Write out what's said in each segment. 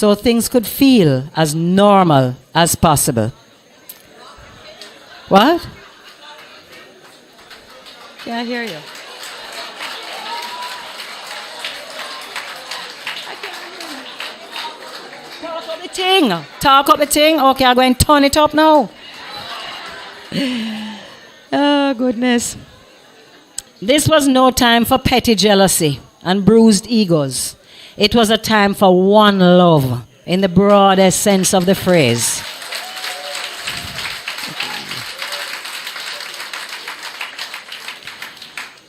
so things could feel as normal as possible. What? Can't hear you. Talk up the thing. Talk up the thing. Okay, I'm going to turn it up now. Oh, goodness. This was no time for petty jealousy and bruised egos. It was a time for one love in the broadest sense of the phrase.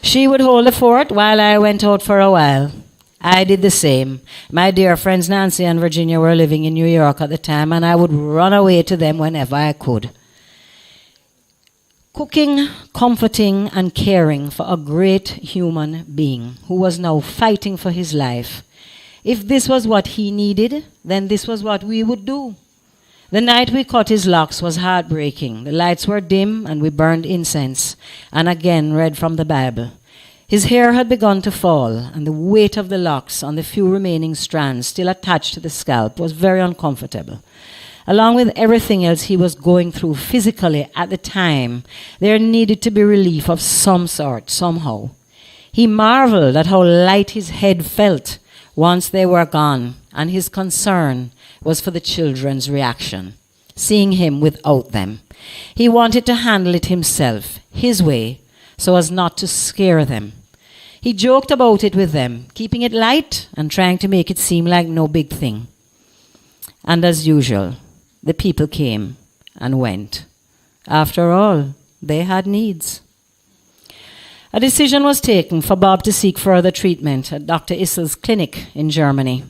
She would hold the fort while I went out for a while. I did the same. My dear friends Nancy and Virginia were living in New York at the time, and I would run away to them whenever I could. Cooking, comforting, and caring for a great human being who was now fighting for his life. If this was what he needed, then this was what we would do. The night we cut his locks was heartbreaking. The lights were dim, and we burned incense, and again read from the Bible. His hair had begun to fall, and the weight of the locks on the few remaining strands still attached to the scalp was very uncomfortable. Along with everything else he was going through physically at the time, there needed to be relief of some sort, somehow. He marveled at how light his head felt once they were gone, and his concern was for the children's reaction, seeing him without them. He wanted to handle it himself, his way, so as not to scare them. He joked about it with them, keeping it light and trying to make it seem like no big thing. And as usual, the people came and went. After all, they had needs. A decision was taken for Bob to seek further treatment at Dr. Issel's clinic in Germany.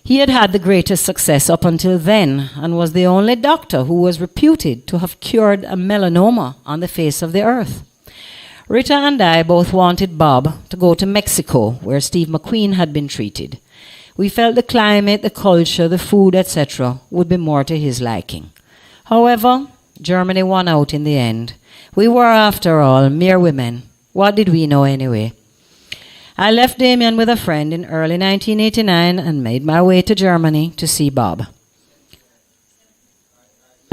He had had the greatest success up until then and was the only doctor who was reputed to have cured a melanoma on the face of the earth. Rita and I both wanted Bob to go to Mexico, where Steve McQueen had been treated. We felt the climate, the culture, the food, etc. would be more to his liking. However, Germany won out in the end. We were, after all, mere women. What did we know anyway? I left Damien with a friend in early 1989 and made my way to Germany to see Bob.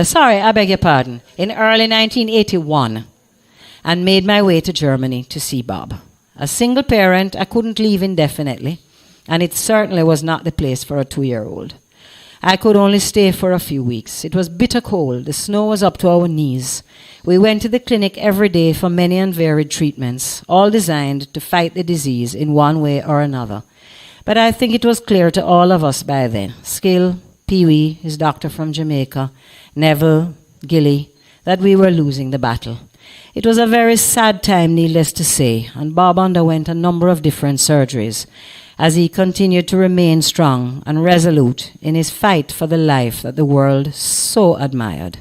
Sorry, I beg your pardon. In early 1981. And made my way to Germany to see Bob. A single parent, I couldn't leave indefinitely, and it certainly was not the place for a 2-year-old. I could only stay for a few weeks. It was bitter cold. The snow was up to our knees. We went to the clinic every day for many and varied treatments, all designed to fight the disease in one way or another. But I think it was clear to all of us by then, Skill, Pee-wee, his doctor from Jamaica, Neville, Gilly, that we were losing the battle. It was a very sad time, needless to say, and Bob underwent a number of different surgeries as he continued to remain strong and resolute in his fight for the life that the world so admired.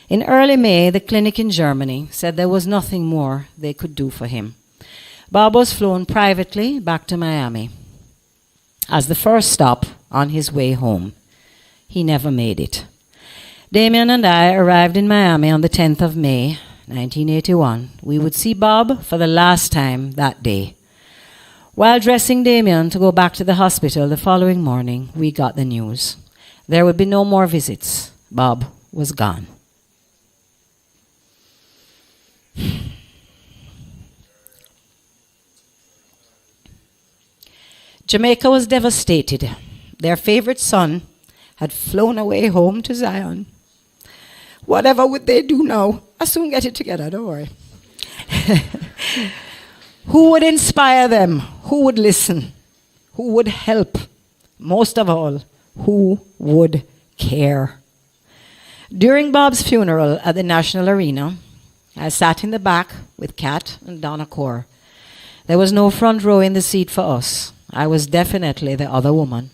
In early May, the clinic in Germany said there was nothing more they could do for him. Bob was flown privately back to Miami as the first stop on his way home. He never made it. Damien and I arrived in Miami on the 10th of May, 1981. We would see Bob for the last time that day. While dressing Damien to go back to the hospital the following morning, we got the news. There would be no more visits. Bob was gone. Jamaica was devastated. Their favorite son had flown away home to Zion. Whatever would they do now? I'll soon get it together, don't worry. Who would inspire them? Who would listen? Who would help? Most of all, who would care? During Bob's funeral at the National Arena, I sat in the back with Kat and Donna Core. There was no front row in the seat for us. I was definitely the other woman.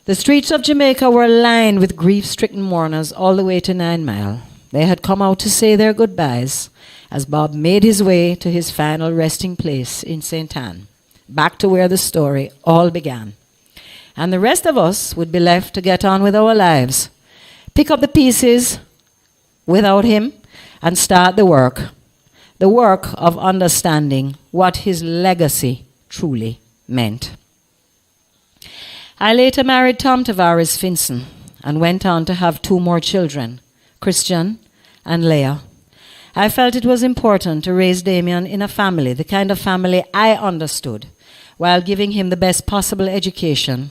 The streets of Jamaica were lined with grief-stricken mourners all the way to 9 Mile. They had come out to say their goodbyes as Bob made his way to his final resting place in St. Anne, back to where the story all began. And the rest of us would be left to get on with our lives, pick up the pieces without him, and start the work of understanding what his legacy truly meant. I later married Tom Tavares Finson and went on to have 2 more children, Christian and Leah. I felt it was important to raise Damien in a family, the kind of family I understood, while giving him the best possible education